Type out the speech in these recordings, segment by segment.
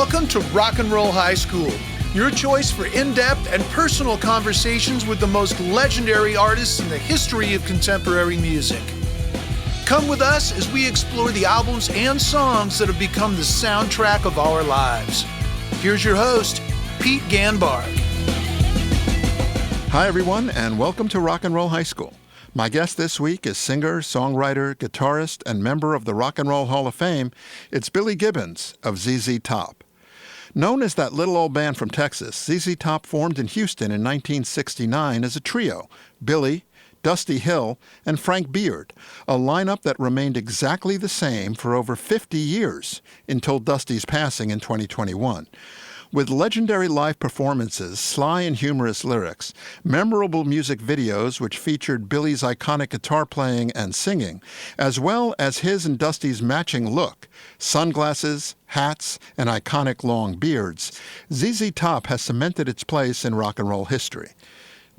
Welcome to Rock and Roll High School, your choice for in-depth and personal conversations with the most legendary artists in the history of contemporary music. Come with us as we explore the albums and songs that have become the soundtrack of our lives. Here's your host, Pete Ganbarg. Hi, everyone, and welcome to Rock and Roll High School. My guest this week is singer, songwriter, guitarist, and member of the Rock and Roll Hall of Fame. It's Billy Gibbons of ZZ Top. Known as that little old band from Texas, ZZ Top formed in Houston in 1969 as a trio: Billy, Dusty Hill, and Frank Beard, a lineup that remained exactly the same for over 50 years until Dusty's passing in 2021. With legendary live performances, sly and humorous lyrics, memorable music videos which featured Billy's iconic guitar playing and singing, as well as his and Dusty's matching look, sunglasses, hats, and iconic long beards, ZZ Top has cemented its place in rock and roll history.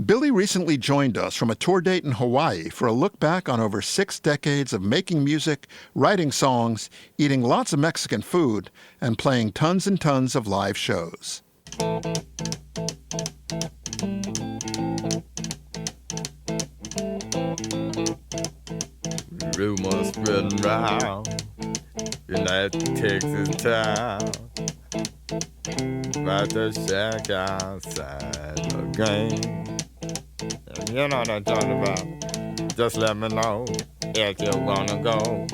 Billy recently joined us from a tour date in Hawaii for a look back on over 6 decades of making music, writing songs, eating lots of Mexican food, and playing tons and tons of live shows. Rumors spreading round in that Texas town about the shack outside the game. You know what I'm talking about. Just let me know if you wanna go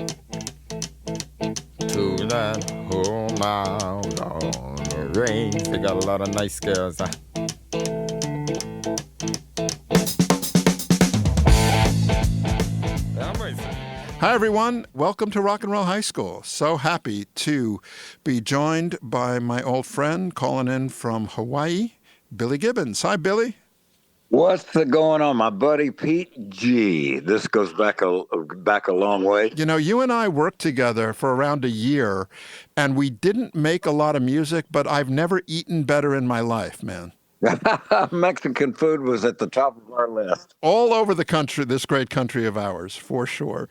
to that home out on the range. They got a lot of nice girls. Hi, everyone. Welcome to Rock and Roll High School. So happy to be joined by my old friend calling in from Hawaii, Billy Gibbons. Hi, Billy. What's going on, my buddy Pete G? This goes back a long way. You know, you and I worked together for around a year, and we didn't make a lot of music, but I've never eaten better in my life, man. Mexican food was at the top of our list. All over the country, this great country of ours, for sure.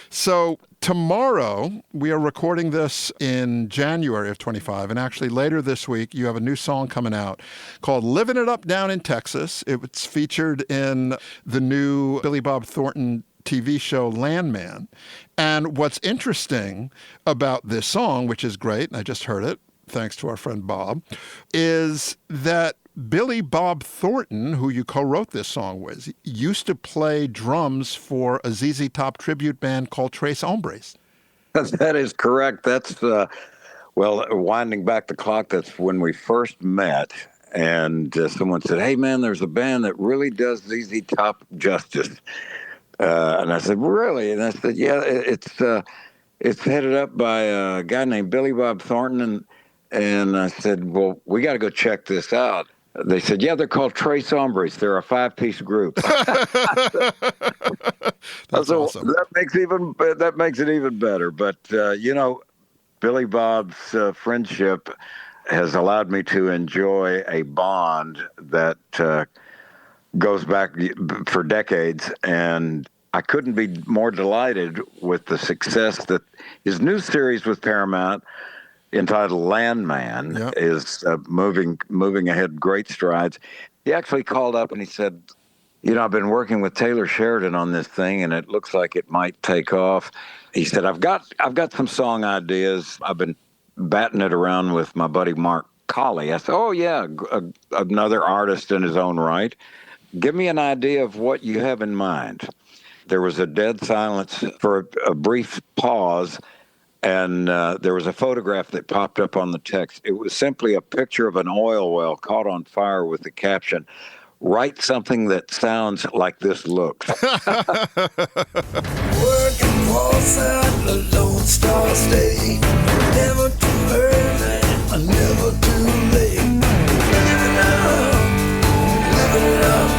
So tomorrow, we are recording this in January of 25, and actually later this week, you have a new song coming out called Living It Up Down in Texas. It's featured in the new Billy Bob Thornton TV show Landman. And what's interesting about this song, which is great, and I just heard it, thanks to our friend Bob, is that Billy Bob Thornton, who you co-wrote this song with, used to play drums for a ZZ Top tribute band called Tres Hombres. That is correct. That's, winding back the clock, that's when we first met. And someone said, hey, man, there's a band that really does ZZ Top justice. And I said, really? And I said, yeah, it's headed up by a guy named Billy Bob Thornton. And I said, well, we got to go check this out. They said, yeah, they're called Tres Hombres. They're a 5-piece group. That's awesome. That makes it even better. But, Billy Bob's friendship has allowed me to enjoy a bond that goes back for decades. And I couldn't be more delighted with the success that his new series with Paramount, entitled Landman, yep, is moving ahead great strides. He actually called up and he said, I've been working with Taylor Sheridan on this thing and it looks like it might take off. He said, I've got some song ideas. I've been batting it around with my buddy Mark Colley. I said, oh yeah, another artist in his own right. Give me an idea of what you have in mind. There was a dead silence for a brief pause. And there was a photograph that popped up on the text. It was simply a picture of an oil well caught on fire with the caption, write something that sounds like this looks. Working walls at the Lone Star State. Never too early, never too late. Living it up.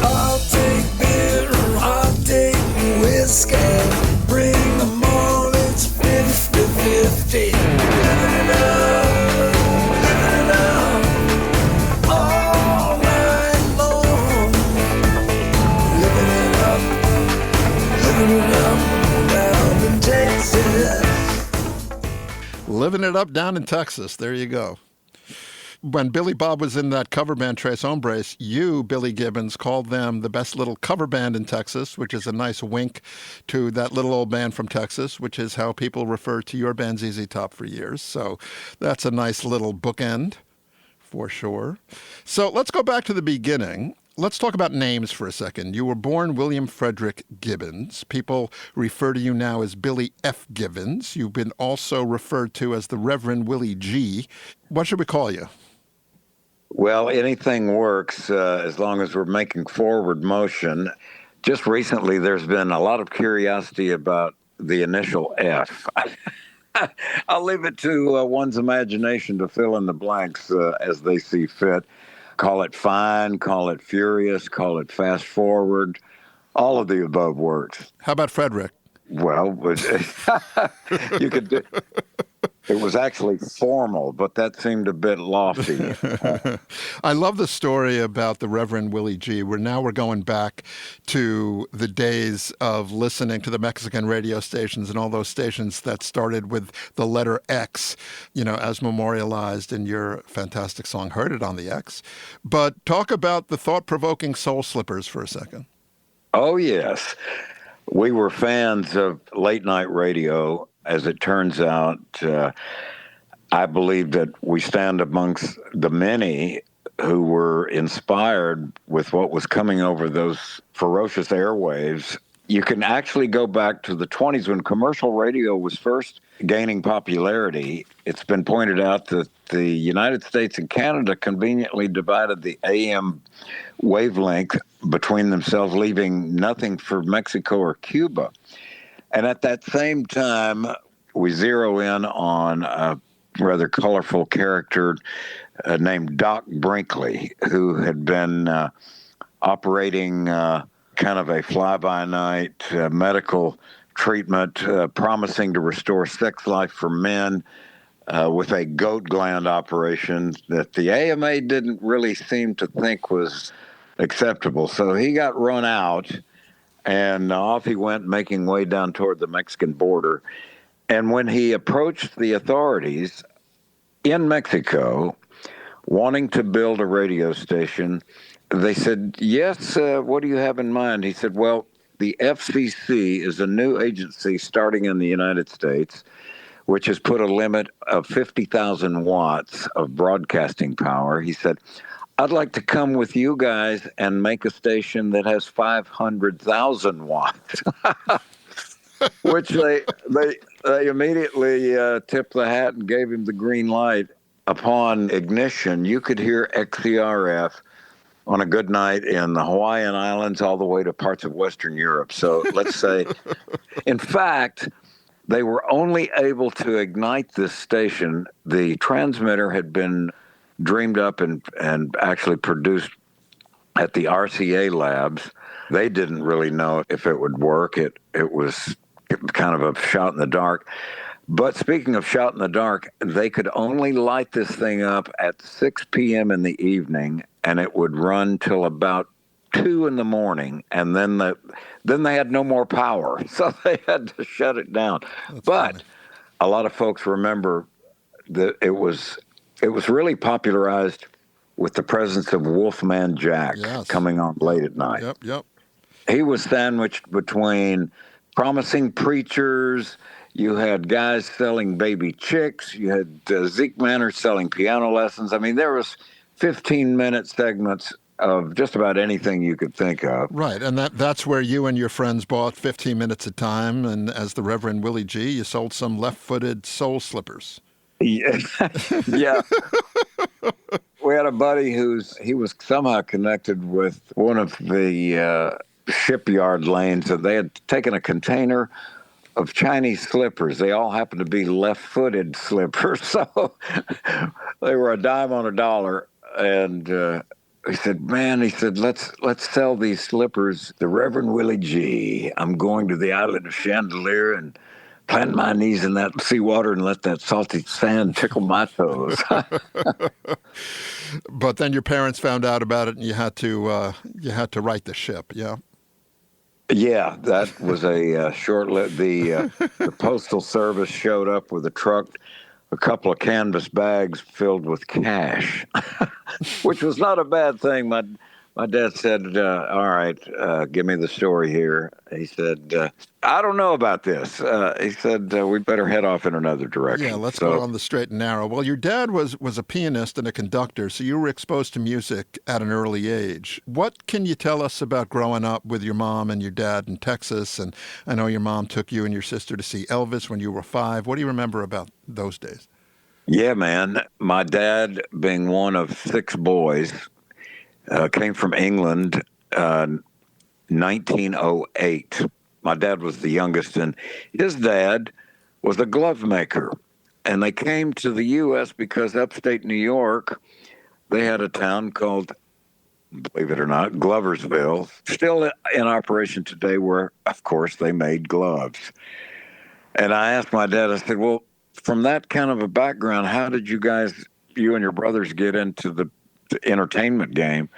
I'll take beer, I'll take whiskey. Bring them all. 50-50, living it up, all night long, living it up down in Texas. Living it up down in Texas. There you go. When Billy Bob was in that cover band Tres Hombres, you, Billy Gibbons, called them the best little cover band in Texas, which is a nice wink to that little old band from Texas, which is how people refer to your band ZZ Top for years. So that's a nice little bookend for sure. So let's go back to the beginning. Let's talk about names for a second. You were born William Frederick Gibbons. People refer to you now as Billy F. Gibbons. You've been also referred to as the Reverend Willie G. What should we call you? Well, anything works as long as we're making forward motion. Just recently, there's been a lot of curiosity about the initial F. I'll leave it to one's imagination to fill in the blanks as they see fit. Call it fine, call it furious, call it fast forward. All of the above works. How about Frederick? Well, you could do. It was actually formal, but that seemed a bit lofty. I love the story about the Reverend Willie G. We're going back to the days of listening to the Mexican radio stations and all those stations that started with the letter X, as memorialized in your fantastic song, Heard It on the X. But talk about the thought-provoking Soul Slippers for a second. Oh, yes. We were fans of late night radio. As it turns out, I believe that we stand amongst the many who were inspired with what was coming over those ferocious airwaves. You can actually go back to the 20s when commercial radio was first gaining popularity. It's been pointed out that the United States and Canada conveniently divided the AM wavelength between themselves, leaving nothing for Mexico or Cuba. And at that same time, we zero in on a rather colorful character named Doc Brinkley, who had been operating kind of a fly-by-night medical treatment, promising to restore sex life for men with a goat gland operation that the AMA didn't really seem to think was acceptable. So he got run out. And off he went, making way down toward the Mexican border. And when he approached the authorities in Mexico, wanting to build a radio station, they said, yes, what do you have in mind? He said, well, the FCC is a new agency starting in the United States, which has put a limit of 50,000 watts of broadcasting power. He said, I'd like to come with you guys and make a station that has 500,000 watts, which they immediately tipped the hat and gave him the green light. Upon ignition, you could hear XCRF on a good night in the Hawaiian Islands all the way to parts of Western Europe. So let's say, in fact, they were only able to ignite this station. The transmitter had been dreamed up and actually produced at the RCA labs. They didn't really know if it would work. It was kind of a shot in the dark. But speaking of shot in the dark, they could only light this thing up at 6 p.m. in the evening, and it would run till about 2 in the morning, and then they had no more power, so they had to shut it down. That's but funny. A lot of folks remember that it was really popularized with the presence of Wolfman Jack coming on late at night. Yep. He was sandwiched between promising preachers. You had guys selling baby chicks. You had Zeke Manor selling piano lessons. I mean, there was 15-minute segments of just about anything you could think of. Right, and that's where you and your friends bought 15 minutes at a time, and as the Reverend Willie G., you sold some left-footed soul slippers. Yeah. We had a buddy he was somehow connected with one of the shipyard lanes, and they had taken a container of Chinese slippers. They all happened to be left-footed slippers, so they were a dime on a dollar. And he said, let's sell these slippers. The Reverend Willie G. I'm going to the island of Chandelier and plant my knees in that seawater and let that salty sand tickle my toes. But then your parents found out about it, and you had to right the ship. Yeah. Yeah, that was a short-lived. The Postal Service showed up with a truck a couple of canvas bags filled with cash, which was not a bad thing. My dad said, all right, give me the story here. He said, I don't know about this. He said, we better head off in another direction. Yeah, let's go on the straight and narrow. Well, your dad was a pianist and a conductor, so you were exposed to music at an early age. What can you tell us about growing up with your mom and your dad in Texas? And I know your mom took you and your sister to see Elvis when you were 5. What do you remember about those days? Yeah, man. My dad, being one of 6 boys, came from England, 1908. My dad was the youngest, and his dad was a glove maker. And they came to the U.S. because upstate New York, they had a town called, believe it or not, Gloversville, still in operation today, where, of course, they made gloves. And I asked my dad, I said, well, from that kind of a background, how did you and your brothers get into the entertainment game?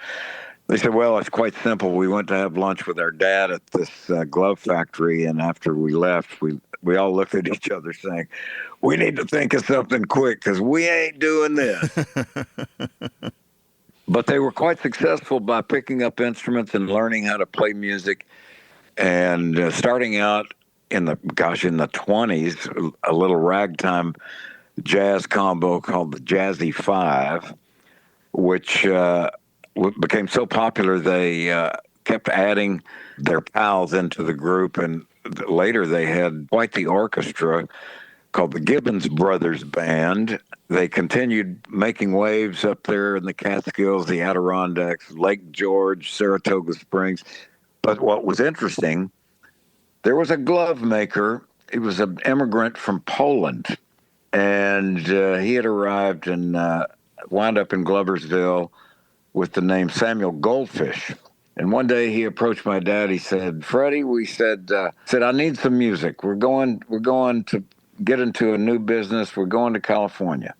They said, well, it's quite simple. We went to have lunch with our dad at this glove factory, and after we left, we all looked at each other saying, we need to think of something quick because we ain't doing this. But they were quite successful by picking up instruments and learning how to play music, and starting out in the 20s, a little ragtime jazz combo called the Jazzy Five, which became so popular they kept adding their pals into the group, and later they had quite the orchestra called the Gibbons Brothers Band. They continued making waves up there in the Catskills, the Adirondacks, Lake George, Saratoga Springs. But what was interesting, there was a glove maker. He was an immigrant from Poland, and he had arrived and wound up in Gloversville with the name Samuel Goldfish. And one day he approached my dad. He said, Freddie, I need some music. We're going to get into a new business. We're going to California.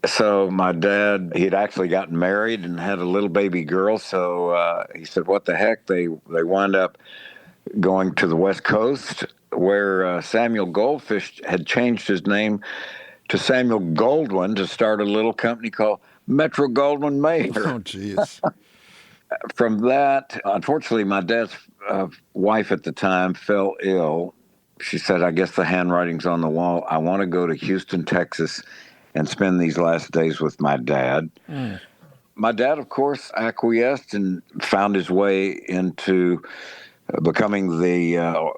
So my dad, he'd actually gotten married and had a little baby girl. So he said, what the heck? They wound up going to the West Coast, where Samuel Goldfish had changed his name to Samuel Goldwyn to start a little company called Metro-Goldwyn-Mayer. Oh, geez. From that, unfortunately, my dad's wife at the time fell ill. She said, I guess the handwriting's on the wall. I want to go to Houston, Texas, and spend these last days with my dad. Mm. My dad, of course, acquiesced and found his way into becoming the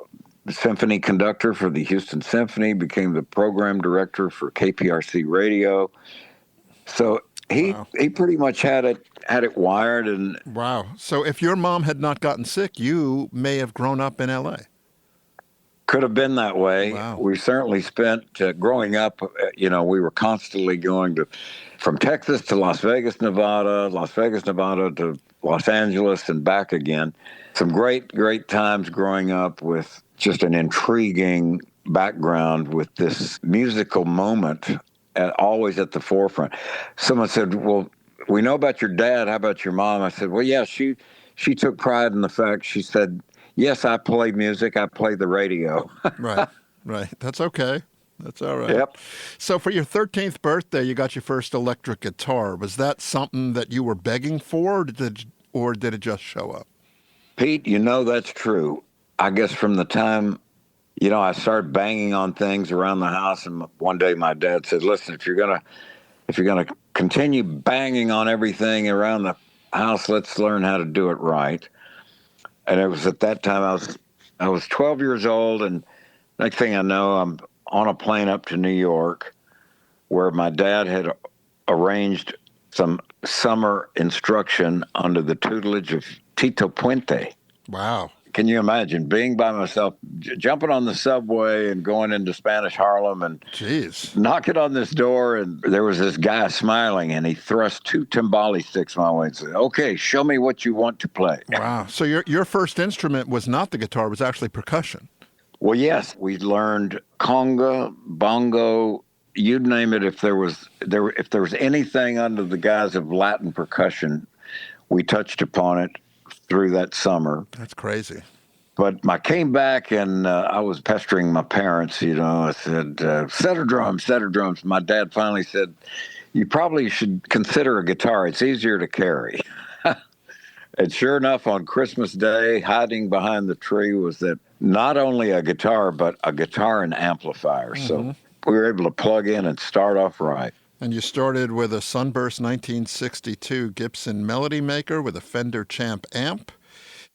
symphony conductor for the Houston Symphony, became the program director for KPRC Radio. So he pretty much had it wired. And wow. So if your mom had not gotten sick, you may have grown up in L.A. Could have been that way. Wow. We certainly spent, growing up, we were constantly going from Texas to Las Vegas, Nevada to Los Angeles and back again. Some great, great times growing up with just an intriguing background with this musical moment always at the forefront. Someone said, well, we know about your dad. How about your mom? I said, well, yeah, she took pride in the fact, she said, yes, I play music. I play the radio. Right. That's okay. That's all right. Yep. So for your 13th birthday, you got your first electric guitar. Was that something that you were begging for, or did it just show up? Pete, that's true. I guess from the time, I started banging on things around the house, and one day my dad said, listen, if you're gonna continue banging on everything around the house, let's learn how to do it right. And it was at that time I was 12 years old, and next thing I know, I'm on a plane up to New York, where my dad had arranged some summer instruction under the tutelage of Tito Puente. Wow. Can you imagine being by myself, jumping on the subway and going into Spanish Harlem and knocking on this door, and there was this guy smiling, and he thrust 2 timbali sticks my way and said, okay, show me what you want to play. Wow. So your first instrument was not the guitar, it was actually percussion. Well, yes. We learned conga, bongo, you'd name it. If there was anything under the guise of Latin percussion, we touched upon it through that summer. That's crazy. But I came back and I was pestering my parents, you know. I said, set of drums, set of drums. My dad finally said, you probably should consider a guitar. It's easier to carry. And sure enough, on Christmas Day, hiding behind the tree was that not only a guitar, but a guitar and amplifier. So we were able to plug in and start off right. And you started with a Sunburst 1962 Gibson Melody Maker with a Fender Champ amp.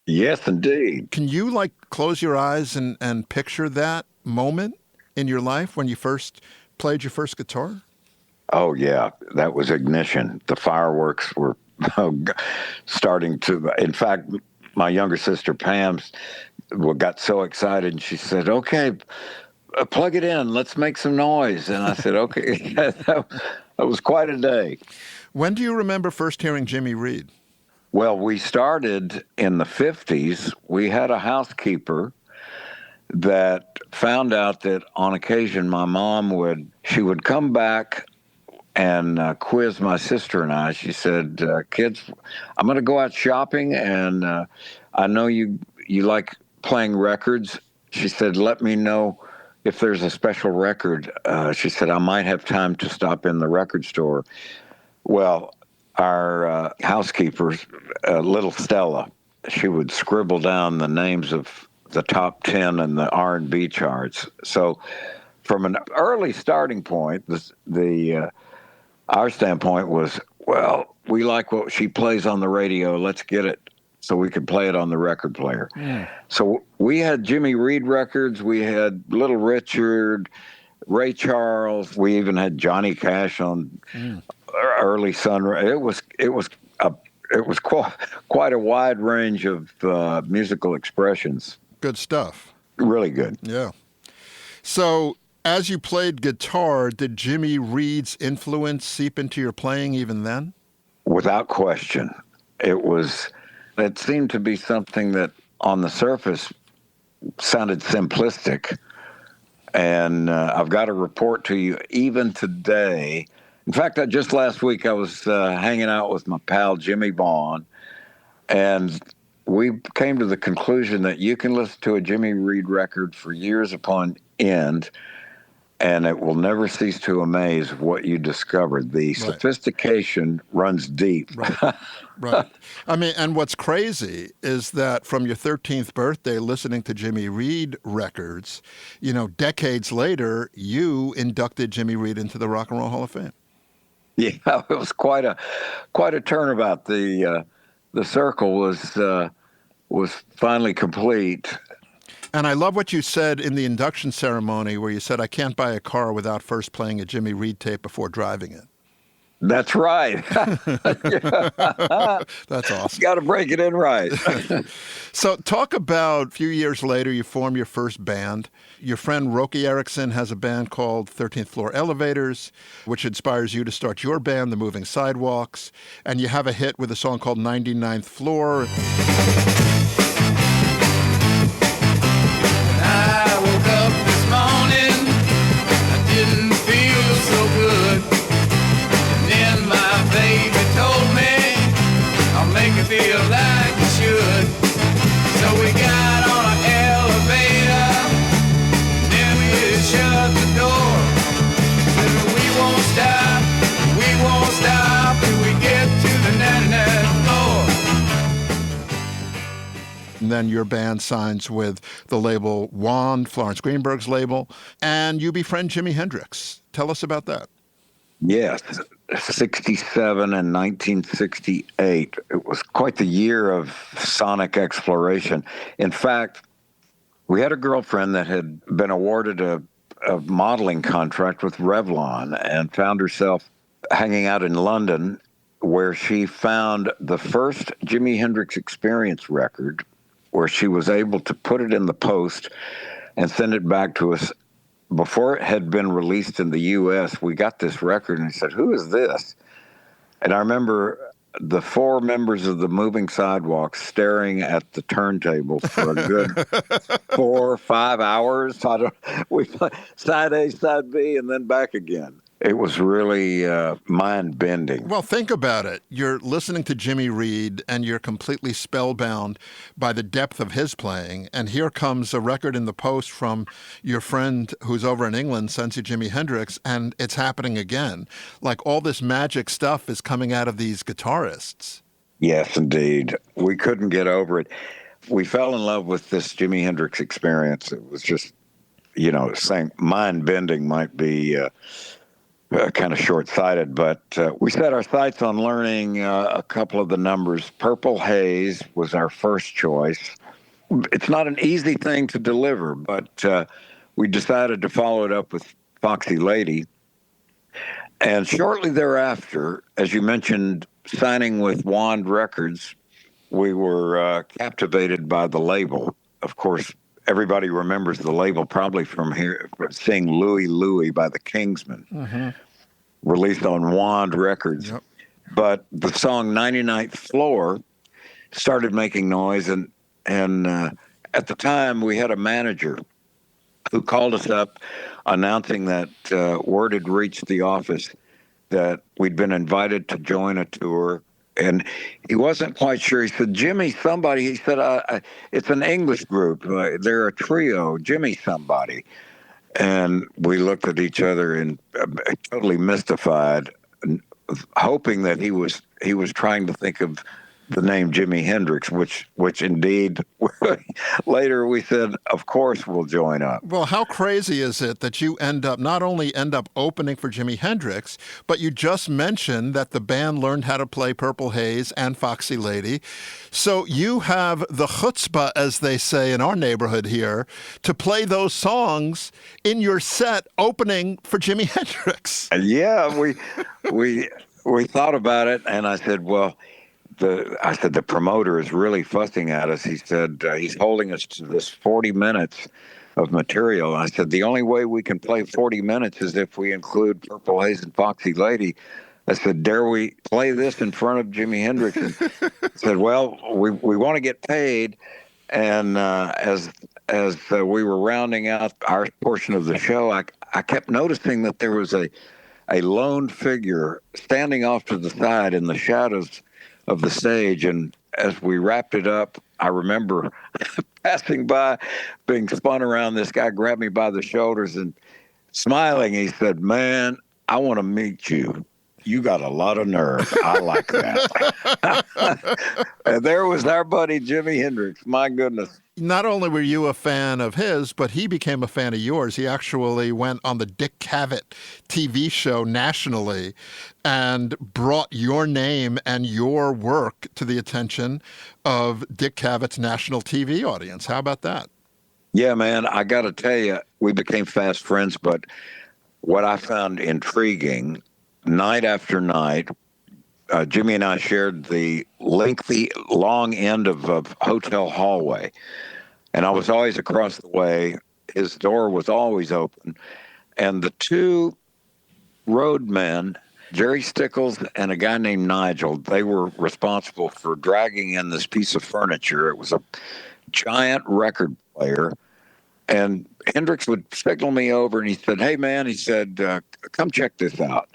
Yes, indeed. Can you, like, close your eyes and picture that moment in your life when you first played your first guitar? Oh, yeah. That was ignition. The fireworks were starting to... In fact, my younger sister, Pam, got so excited, and she said, okay, plug it in. Let's make some noise. And I said, okay. That was quite a day. When do you remember first hearing Jimmy Reed? Well, we started in the 50s. We had a housekeeper that found out that on occasion my mom would come back and quiz my sister and I. She said, kids, I'm going to go out shopping, and I know you like playing records. She said, let me know if there's a special record. She said, I might have time to stop in the record store. Well, our housekeeper, little Stella, she would scribble down the names of the top 10 in the R&B charts. So from an early starting point, our standpoint was, well, we like what she plays on the radio. Let's get it so we could play it on the record player. Yeah. So we had Jimmy Reed records. We had Little Richard, Ray Charles. We even had Johnny Cash on early Sun. It was quite a wide range of musical expressions. Good stuff. Really good. Yeah. So, as you played guitar, did Jimmy Reed's influence seep into your playing even then? Without question. It seemed to be something that on the surface sounded simplistic. And I've got to report to you, even today, in fact, just last week I was hanging out with my pal Jimmy Vaughn, and we came to the conclusion that you can listen to a Jimmy Reed record for years upon end, and it will never cease to amaze what you discovered. The sophistication runs deep. Right. I mean, and what's crazy is that from your 13th birthday listening to Jimmy Reed records, you know, decades later, you inducted Jimmy Reed into the Rock and Roll Hall of Fame. Yeah, it was quite a turnabout. The circle was finally complete. And I love what you said in the induction ceremony where you said, I can't buy a car without first playing a Jimmy Reed tape before driving it. That's right. That's awesome. Got to break it in right. So talk about a few years later, you form your first band. Your friend Roky Erickson has a band called 13th Floor Elevators, which inspires you to start your band, The Moving Sidewalks. And you have a hit with a song called 99th Floor. I woke up this morning, I didn't feel so good. And then my baby told me, I'll make it feel like you should. So we got on an elevator, then we shut the door. Said we won't stop till we get to the 99th floor. And then your band signs with the label Wand, Florence Greenberg's label, and you befriend Jimi Hendrix. Tell us about that. Yes, 67 and 1968. It was quite the year of sonic exploration. In fact, we had a girlfriend that had been awarded a modeling contract with Revlon and found herself hanging out in London, where she found the first Jimi Hendrix Experience record, where she was able to put it in the post and send it back to us. Before it had been released in the U.S., we got this record and said, who is this? And I remember the four members of the Moving Sidewalks staring at the turntables for a good 4 or 5 hours. We played side A, side B, and then back again. it was really mind-bending. Well, think about it. You're listening to Jimmy Reed, and you're completely spellbound by the depth of his playing. And here comes a record in the post from your friend who's over in England, sends you Jimi Hendrix, and it's happening again. Like all this magic stuff is coming out of these guitarists. Yes, indeed. We couldn't get over it. We fell in love with this Jimi Hendrix experience. It was just, saying mind-bending might be kind of short-sighted, but we set our sights on learning a couple of the numbers. Purple Haze was our first choice. It's not an easy thing to deliver, but we decided to follow it up with Foxy Lady. And shortly thereafter, as you mentioned, signing with Wand Records, we were captivated by the label. Of course, everybody remembers the label probably from seeing Louie Louie by the Kingsmen, released on Wand Records. Yep. But the song 99th Floor started making noise, and at the time we had a manager who called us up announcing that word had reached the office that we'd been invited to join a tour. And he wasn't quite sure. He said, Jimmy somebody. He said, it's an English group. They're a trio, Jimmy somebody. And we looked at each other and totally mystified, hoping that he was trying to think of the name Jimi Hendrix, which indeed later we said, of course we'll join up. Well, how crazy is it that you not only end up opening for Jimi Hendrix, but you just mentioned that the band learned how to play Purple Haze and Foxy Lady. So you have the chutzpah, as they say in our neighborhood here, to play those songs in your set opening for Jimi Hendrix. Yeah, we thought about it, and I said, well, the promoter is really fussing at us. He said he's holding us to this 40 minutes of material. I said the only way we can play 40 minutes is if we include Purple Haze and Foxy Lady. I said, dare we play this in front of Jimi Hendrix? And I said, well, we want to get paid. And as we were rounding out our portion of the show, I kept noticing that there was a lone figure standing off to the side in the shadows of the stage. And as we wrapped it up, I remember passing by, being spun around. This guy grabbed me by the shoulders and smiling, he said, man, I want to meet you. You got a lot of nerve. I like that. And there was our buddy Jimi Hendrix. My goodness. Not only were you a fan of his, but he became a fan of yours. He actually went on the Dick Cavett TV show nationally and brought your name and your work to the attention of Dick Cavett's national TV audience. How about that? Yeah, man, I got to tell you, we became fast friends, but what I found intriguing, night after night, Jimmy and I shared the lengthy, long end of a hotel hallway. And I was always across the way. His door was always open. And the two roadmen, Jerry Stickles and a guy named Nigel, they were responsible for dragging in this piece of furniture. It was a giant record player. And Hendrix would signal me over, and he said, hey, man, he said, come check this out.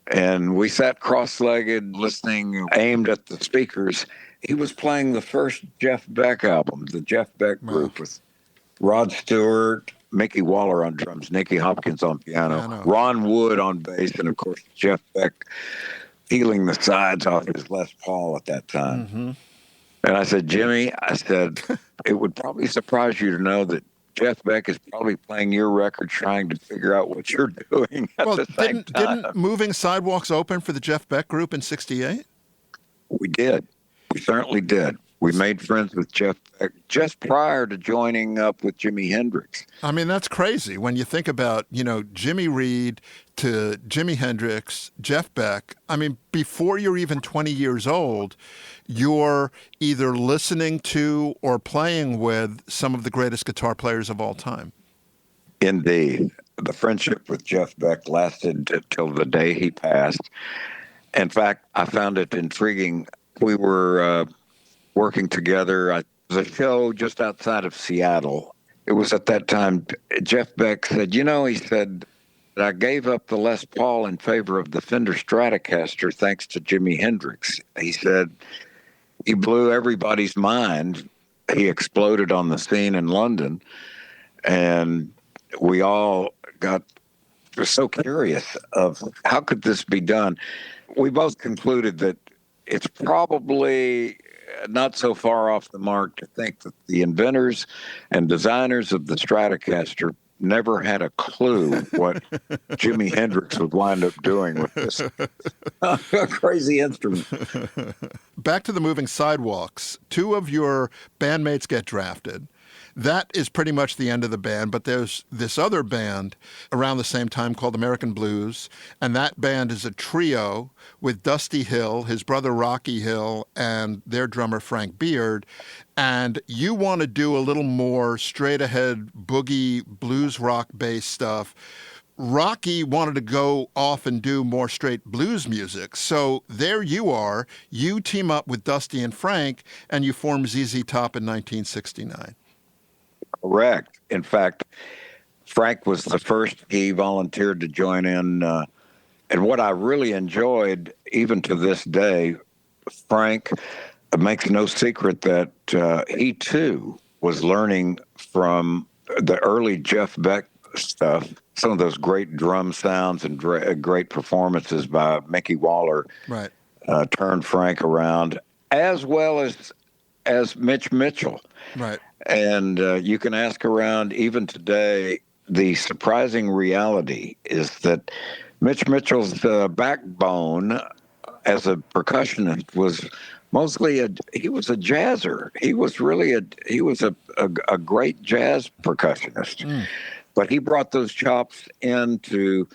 And we sat cross-legged, listening, aimed at the speakers. He was playing the first Jeff Beck album, the Jeff Beck Group, with Rod Stewart, Mickey Waller on drums, Nicky Hopkins on piano, Ron Wood on bass, and, of course, Jeff Beck peeling the sides off his Les Paul at that time. Mm-hmm. And I said, Jimmy, I said, it would probably surprise you to know that Jeff Beck is probably playing your record trying to figure out what you're doing at the same time. Didn't Moving Sidewalks open for the Jeff Beck Group in '68? We did. We certainly did. We made friends with Jeff Beck just prior to joining up with Jimi Hendrix. I mean, that's crazy when you think about, Jimmy Reed to Jimi Hendrix, Jeff Beck. I mean, before you're even 20 years old, you're either listening to or playing with some of the greatest guitar players of all time. Indeed. The friendship with Jeff Beck lasted till the day he passed. In fact, I found it intriguing. We were working together. It was a show just outside of Seattle. It was at that time, Jeff Beck said, he said, I gave up the Les Paul in favor of the Fender Stratocaster thanks to Jimi Hendrix. He said he blew everybody's mind. He exploded on the scene in London, and we all were so curious of how could this be done. We both concluded that it's probably not so far off the mark to think that the inventors and designers of the Stratocaster never had a clue what Jimi Hendrix would wind up doing with this crazy instrument. Back to the moving Sidewalks. 2 of your bandmates get drafted. That is pretty much the end of the band, but there's this other band around the same time called American Blues, and that band is a trio with Dusty Hill, his brother Rocky Hill, and their drummer Frank Beard. And you want to do a little more straight-ahead boogie, blues rock-based stuff. Rocky wanted to go off and do more straight blues music. So there you are. You team up with Dusty and Frank, and you form ZZ Top in 1969. Correct. In fact, Frank was the first. He volunteered to join in. And what I really enjoyed, even to this day, Frank makes no secret that he, too, was learning from the early Jeff Beck stuff, some of those great drum sounds and great performances by Mickey Waller. Right. Turned Frank around, as well as Mitch Mitchell. Right. And you can ask around even today. The surprising reality is that Mitch Mitchell's backbone as a percussionist was mostly he was a jazzer. He was really a great jazz percussionist. But he brought those chops in to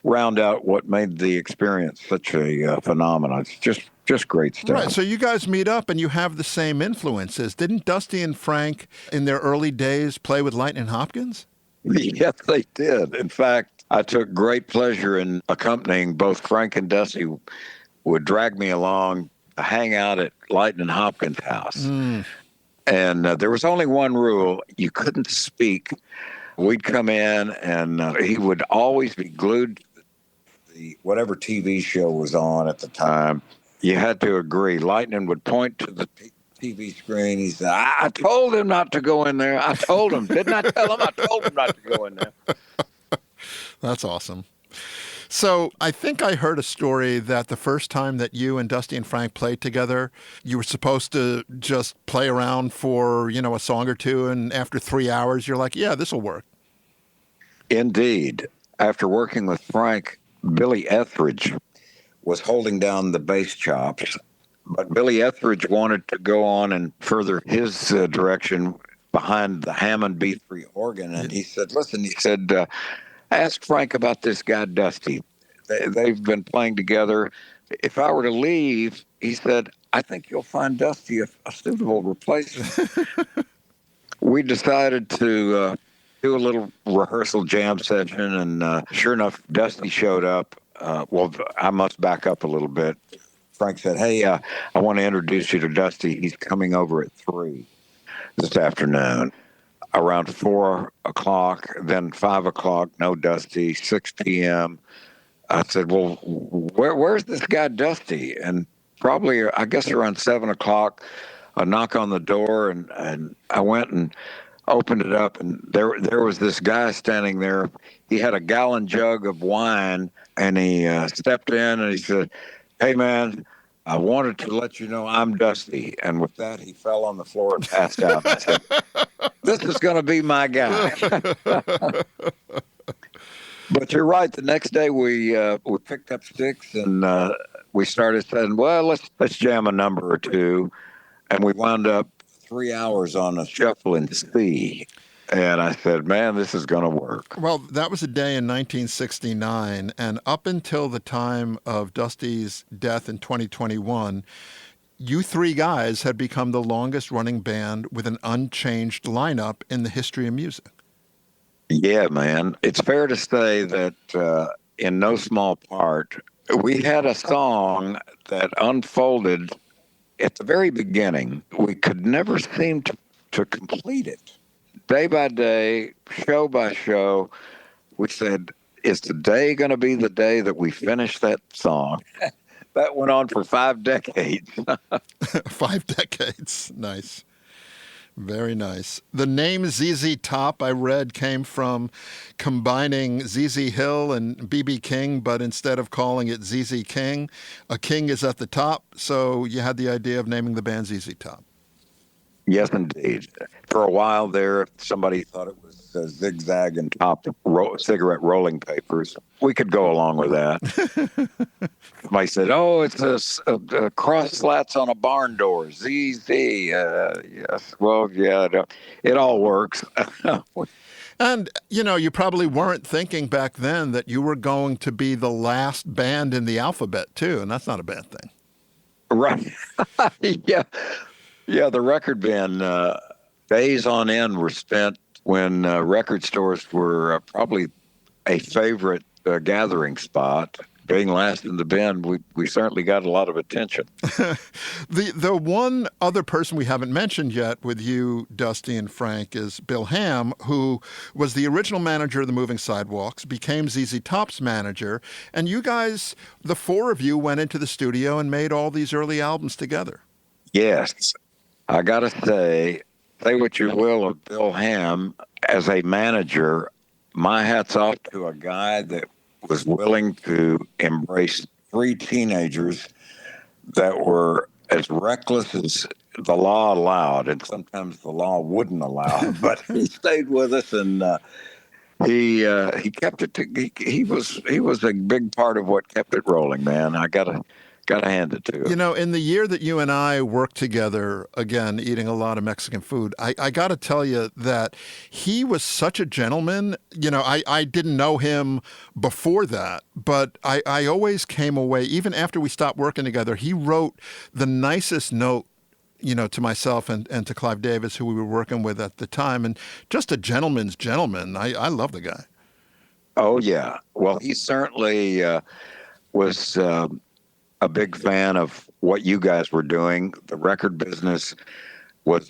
round out what made the experience such a phenomenon. It's just great stuff. Right, so you guys meet up and you have the same influences. Didn't Dusty and Frank, in their early days, play with Lightnin' Hopkins? Yes, they did. In fact, I took great pleasure in accompanying both Frank and Dusty. Would drag me along to hang out at Lightnin' Hopkins' house. And there was only one rule. You couldn't speak. We'd come in, and he would always be glued to whatever TV show was on at the time. You had to agree. Lightning would point to the TV screen. He said, I told him not to go in there. I told him. Didn't I tell him? I told him not to go in there. That's awesome. So I think I heard a story that the first time that you and Dusty and Frank played together, you were supposed to just play around for, a song or two, and after 3 hours, you're like, yeah, this will work. Indeed. After working with Frank, Billy Etheridge was holding down the bass chops, but Billy Etheridge wanted to go on and further his direction behind the Hammond B3 organ. And he said, ask Frank about this guy, Dusty. They've been playing together. If I were to leave, he said, I think you'll find Dusty a suitable replacement. We decided to do a little rehearsal jam session, and sure enough, Dusty showed up. Well, I must back up a little bit. Frank said, hey, I want to introduce you to Dusty. He's coming over at 3 this afternoon. Around 4 o'clock, then 5 o'clock, no Dusty, 6 p.m. I said, well, where's this guy Dusty? And probably, I guess around 7 o'clock, a knock on the door, and I went and opened it up, and there was this guy standing there. He had a gallon jug of wine, and he stepped in, and he said, hey, man, I wanted to let you know I'm Dusty. And with that, he fell on the floor and passed out. I said, this is going to be my guy. But you're right. The next day, we picked up sticks, and we started saying, well, let's jam a number or two. And we wound up 3 hours on a shuffle in C. And I said, man, this is going to work. Well, that was a day in 1969, and up until the time of Dusty's death in 2021, you 3 guys had become the longest-running band with an unchanged lineup in the history of music. Yeah, man. It's fair to say that in no small part, we had a song that unfolded at the very beginning. We could never seem to complete it. Day by day, show by show, we said, is today going to be the day that we finish that song? That went on for 5 decades. 5 decades. Nice. Very nice. The name ZZ Top, I read, came from combining ZZ Hill and B.B. King, but instead of calling it ZZ King, a king is at the top, so you had the idea of naming the band ZZ Top. Yes, indeed. For a while there, somebody thought it was zigzag and top cigarette rolling papers. We could go along with that. Somebody said, "Oh, it's a cross slats on a barn door." ZZ. Yes. Well, yeah, it all works. And, you probably weren't thinking back then that you were going to be the last band in the alphabet, too, and that's not a bad thing. Right. Yeah. Yeah, the record bin, days on end were spent when record stores were probably a favorite gathering spot. Being last in the bin, we certainly got a lot of attention. The one other person we haven't mentioned yet with you, Dusty and Frank, is Bill Ham, who was the original manager of the Moving Sidewalks, became ZZ Top's manager, and you guys, the 4 of you, went into the studio and made all these early albums together. Yes. I got to say what you will of Bill Ham as a manager. My hat's off to a guy that was willing to embrace 3 teenagers that were as reckless as the law allowed, and sometimes the law wouldn't allow. But he stayed with us, and he kept it. He was a big part of what kept it rolling, man. I gotta hand it to him. In the year that you and I worked together, again, eating a lot of Mexican food, I got to tell you that he was such a gentleman. I didn't know him before that, but I always came away, even after we stopped working together, he wrote the nicest note, to myself and to Clive Davis, who we were working with at the time, and just a gentleman's gentleman. I love the guy. Oh, yeah. Well, he certainly was a big fan of what you guys were doing. The record business was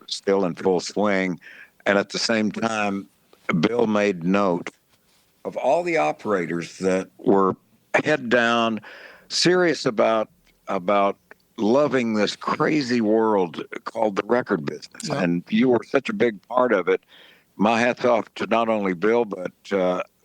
still in full swing. And at the same time, Bill made note of all the operators that were head down, serious about loving this crazy world called the record business. Yeah. And you were such a big part of it. My hat's off to not only Bill, but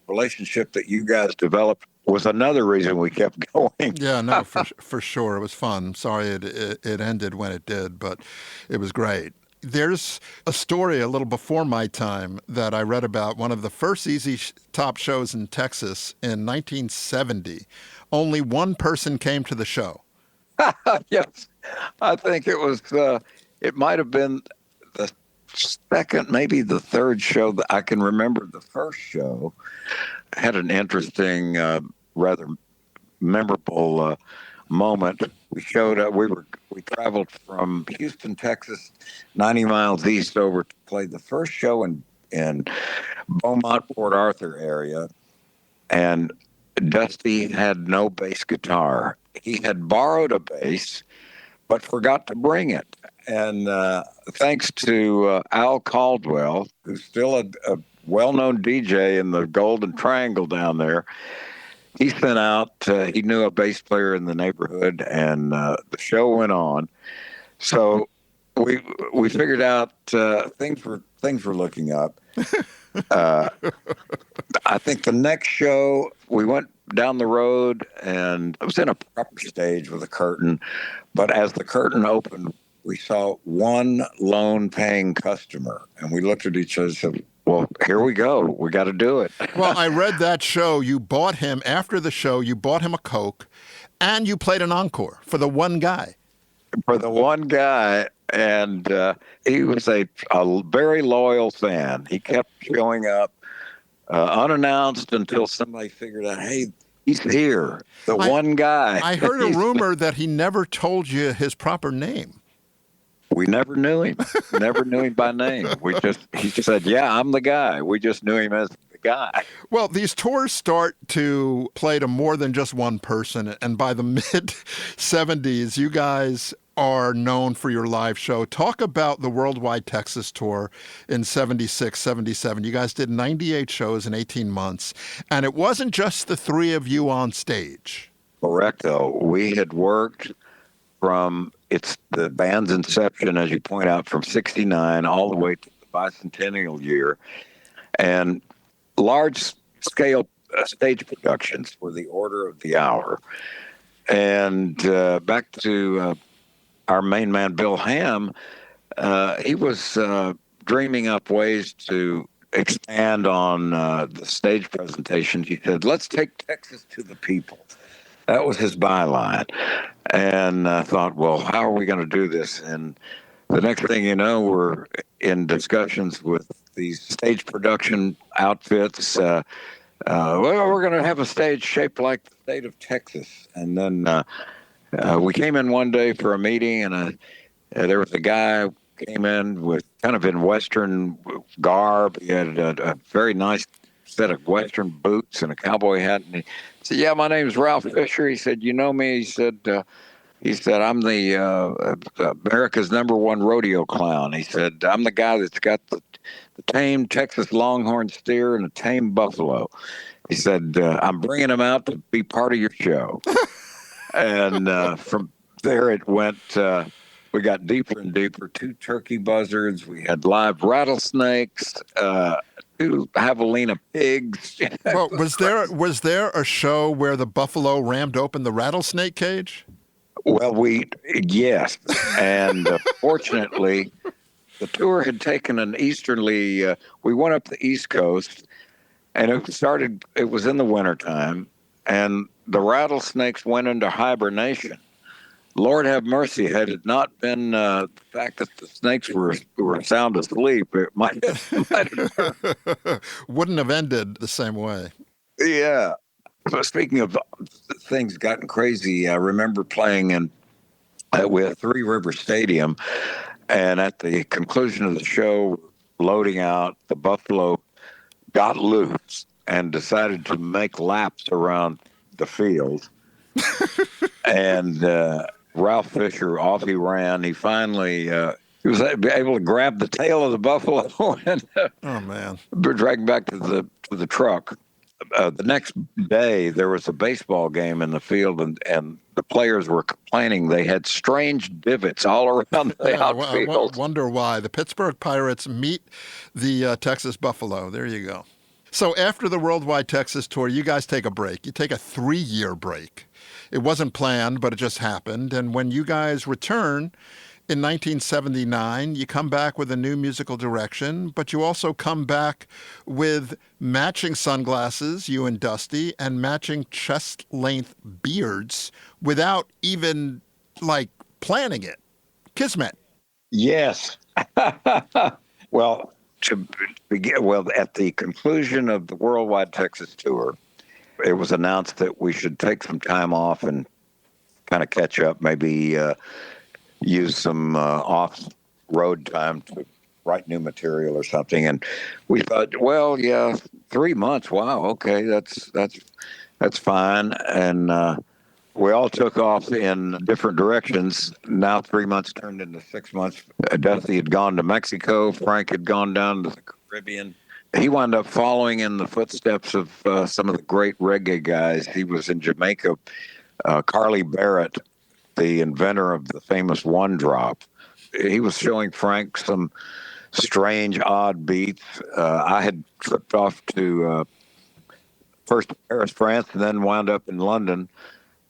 relationship that you guys developed was another reason we kept going. Yeah, no, for sure. It was fun. I'm sorry it ended when it did, but it was great. There's a story a little before my time that I read about one of the first ZZ Top shows in Texas in 1970. Only one person came to the show. Yes. I think it was, it might have been the second, maybe the third show that I can remember. The first show had an interesting, rather memorable moment. We showed up. We traveled from Houston, Texas, 90 miles east over to play the first show in Beaumont, Port Arthur area, and Dusty had no bass guitar. He had borrowed a bass, but forgot to bring it. And thanks to Al Caldwell, who's still a well-known DJ in the Golden Triangle down there, he sent out, he knew a bass player in the neighborhood, and the show went on. So we figured out things were looking up. I think the next show, we went down the road, and it was in a proper stage with a curtain. But as the curtain opened, we saw one lone paying customer, and we looked at each other and said, well, here we go. We got to do it. Well, I read that show. You bought him, after the show, you bought him a Coke, and you played an encore for the one guy. For the one guy, and he was a very loyal fan. He kept showing up unannounced until somebody figured out, hey, he's here, one guy. I heard a rumor that he never told you his proper name. We never knew him. Never knew him by name. He just said, yeah, I'm the guy. We just knew him as the guy. Well, these tours start to play to more than just one person. And by the mid-'70s, you guys are known for your live show. Talk about the Worldwide Texas Tour in 76, 77. You guys did 98 shows in 18 months, and it wasn't just the three of you on stage. Correct, though. We had worked from the band's inception, as you point out, from 69 all the way to the bicentennial year. And large-scale stage productions were the order of the hour. And back to our main man, Bill Ham, he was dreaming up ways to expand on the stage presentations. He said, let's take Texas to the people. That was his byline. And I thought, well, how are we going to do this? And the next thing you know, we're in discussions with these stage production outfits. Well, we're going to have a stage shaped like the state of Texas. And then we came in one day for a meeting, and there was a guy who came in with kind of in Western garb. He had a very nice set of Western boots and a cowboy hat. And he said, yeah, my name's Ralph Fisher. He said, you know me? He said, I'm the America's #1 rodeo clown. He said, I'm the guy that's got the tame Texas Longhorn steer and a tame buffalo. He said, I'm bringing them out to be part of your show. And from there it went, we got deeper and deeper. 2 turkey buzzards. We had live rattlesnakes, 2 javelina pigs. Well, was there a show where the buffalo rammed open the rattlesnake cage? Well, yes. And fortunately, the tour had taken an easterly, we went up the East Coast, and it was in the wintertime, and the rattlesnakes went into hibernation. Lord have mercy, had it not been the fact that the snakes were sound asleep, it might have wouldn't have ended the same way. Yeah. But speaking of things gotten crazy, I remember playing with Three River Stadium, and at the conclusion of the show, loading out, the buffalo got loose and decided to make laps around the field. And Ralph Fisher, off he ran. He finally he was able to grab the tail of the buffalo and oh man, drag him back to the truck. The next day, there was a baseball game in the field, and the players were complaining they had strange divots all around the outfield. I wonder why. The Pittsburgh Pirates meet the Texas Buffalo. There you go. So after the Worldwide Texas Tour, you guys take a break. You take a 3-year break. It wasn't planned, but it just happened. And when you guys return in 1979, you come back with a new musical direction, but you also come back with matching sunglasses, you and Dusty, and matching chest-length beards without even, planning it. Kismet. Yes. Well, to begin, at the conclusion of the Worldwide Texas Tour, it was announced that we should take some time off and kind of catch up, maybe use some off-road time to write new material or something. And we thought, well, yeah, 3 months. Wow, okay, that's fine. And we all took off in different directions. Now 3 months turned into 6 months. Dusty had gone to Mexico. Frank had gone down to the Caribbean. He wound up following in the footsteps of some of the great reggae guys. He was in Jamaica. Carly Barrett, the inventor of the famous One Drop, he was showing Frank some strange, odd beats. I had tripped off to first Paris, France, and then wound up in London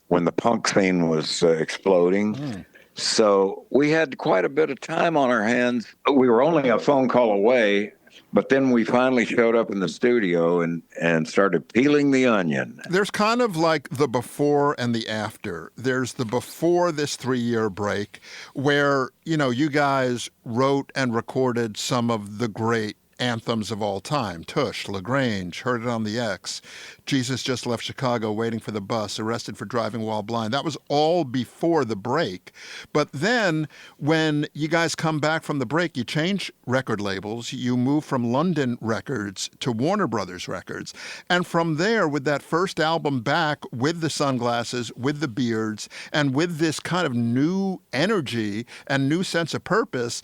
when the punk scene was exploding. So we had quite a bit of time on our hands. We were only a phone call away, but then we finally showed up in the studio and started peeling the onion. There's kind of like the before and the after. There's the before this 3-year break where, you guys wrote and recorded some of the great anthems of all time. Tush, LaGrange, Heard It on the X, Jesus Just Left Chicago, Waiting for the Bus, Arrested for Driving While Blind. That was all before the break. But then when you guys come back from the break, you change record labels. You move from London Records to Warner Brothers Records. And from there, with that first album back, with the sunglasses, with the beards, and with this kind of new energy and new sense of purpose,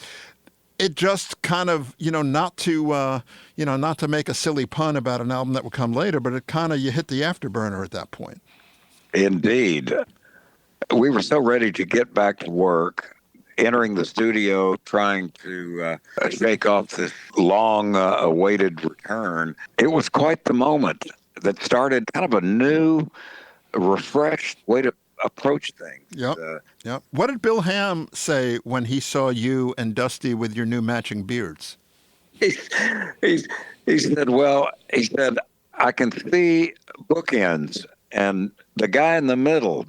it just kind of, not to make a silly pun about an album that will come later, but it kind of, you hit the afterburner at that point. Indeed. We were so ready to get back to work, entering the studio, trying to shake off this long awaited return. It was quite the moment that started kind of a new, refreshed way to approach things. Yep. What did Bill Ham say when he saw you and Dusty with your new matching beards? He said, I can see bookends, and the guy in the middle,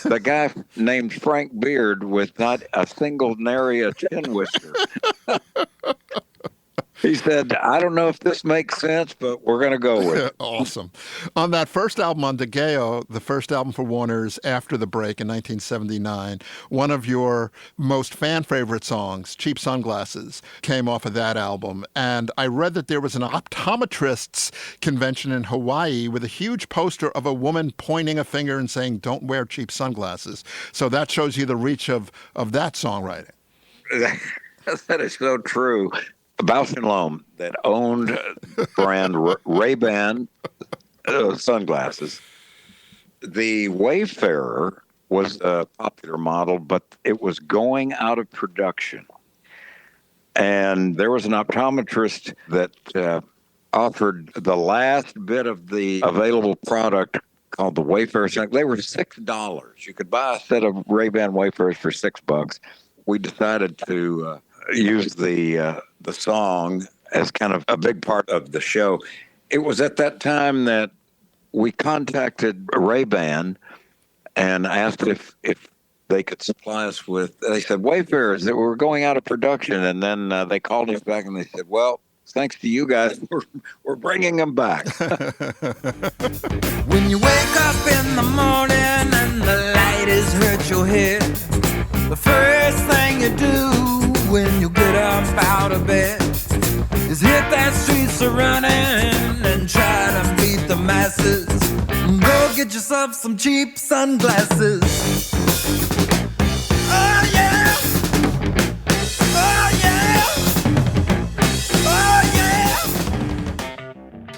the guy named Frank Beard with not a single nary a chin whisker. He said, I don't know if this makes sense, but we're going to go with it. Awesome. On that first album on DeGeo, the first album for Warner's after the break in 1979, one of your most fan favorite songs, Cheap Sunglasses, came off of that album. And I read that there was an optometrist's convention in Hawaii with a huge poster of a woman pointing a finger and saying, don't wear cheap sunglasses. So that shows you the reach of that songwriting. That is so true. Bausch & Lomb, that owned the brand Ray-Ban sunglasses. The Wayfarer was a popular model, but it was going out of production. And there was an optometrist that offered the last bit of the available product called the Wayfarer. They were $6. You could buy a set of Ray-Ban Wayfarers for $6. We decided to use the song as kind of a big part of the show. It was at that time that we contacted Ray-Ban and asked if they could supply us with, they said, Wayfarers that were going out of production. And then they called us back and they said, well, thanks to you guys, we're bringing them back. When you wake up in the morning and the light has hurt your head, the first thing you do when you get up out of bed is hit that streets a running and try to beat the masses. Go get yourself some cheap sunglasses. Oh yeah! Oh yeah! Oh yeah!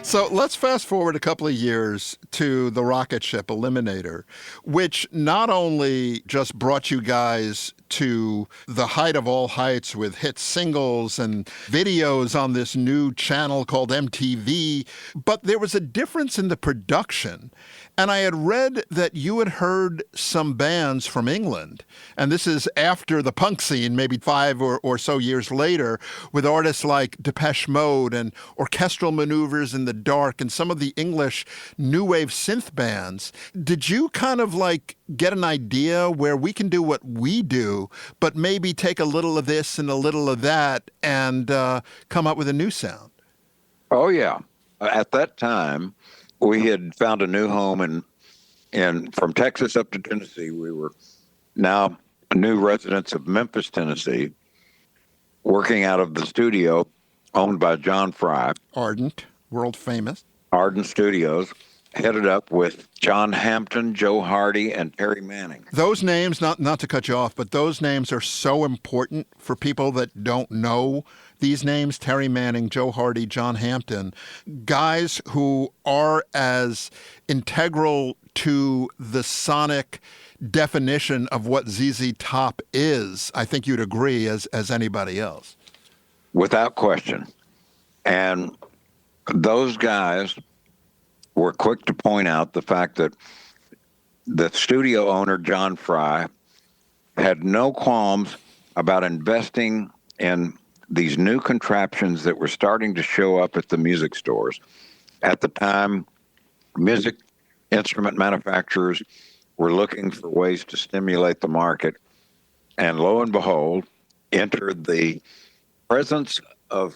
So let's fast forward a couple of years to the rocket ship Eliminator, which not only just brought you guys to the height of all heights with hit singles and videos on this new channel called MTV, but there was a difference in the production. And I had read that you had heard some bands from England, and this is after the punk scene, maybe 5 or so years later, with artists like Depeche Mode and Orchestral Maneuvers in the Dark and some of the English new wave synth bands. Did you kind of like get an idea where we can do what we do, but maybe take a little of this and a little of that and come up with a new sound? Oh, yeah. At that time, we had found a new home and from Texas up to Tennessee. We were now new residents of Memphis, Tennessee, working out of the studio owned by John Fry. Ardent, world famous. Ardent Studios, headed up with John Hampton, Joe Hardy, and Terry Manning. Those names, not to cut you off, but those names are so important for people that don't know these names. Terry Manning, Joe Hardy, John Hampton, guys who are as integral to the sonic definition of what ZZ Top is, I think you'd agree, as anybody else. Without question. And those guys were quick to point out the fact that the studio owner, John Fry, had no qualms about investing in these new contraptions that were starting to show up at the music stores. At the time, music instrument manufacturers were looking for ways to stimulate the market. And lo and behold, entered the presence of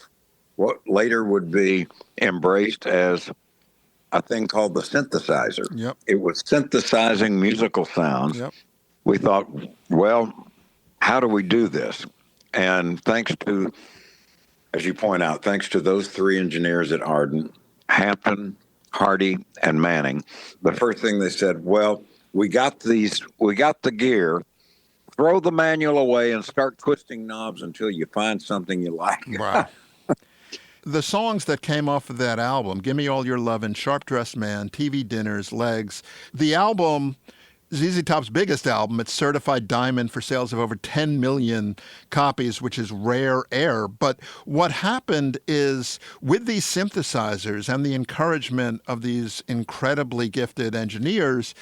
what later would be embraced as a thing called the synthesizer. Yep. It was synthesizing musical sounds. Yep. We thought, well, how do we do this? And thanks to, as you point out, thanks to those three engineers at Ardent, Hampton, Hardy, and Manning, the first thing they said, well, we got the gear, throw the manual away and start twisting knobs until you find something you like. Wow. The songs that came off of that album, Gimme All Your Lovin', Sharp Dressed Man, TV Dinners, Legs, the album, ZZ Top's biggest album, it's certified diamond for sales of over 10 million copies, which is rare air. But what happened is with these synthesizers and the encouragement of these incredibly gifted engineers,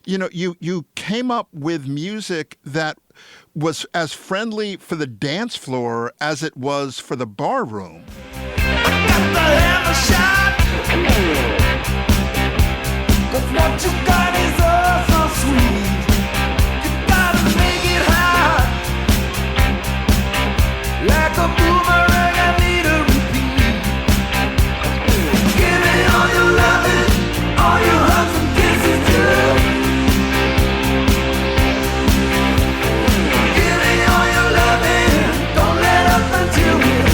you came up with music that was as friendly for the dance floor as it was for the bar room. What you got is so sweet. You gotta make it hot. Like a boomerang, I need a repeat. Give me all your loving, all your hugs and kisses too. Give me all your loving, don't let up until we're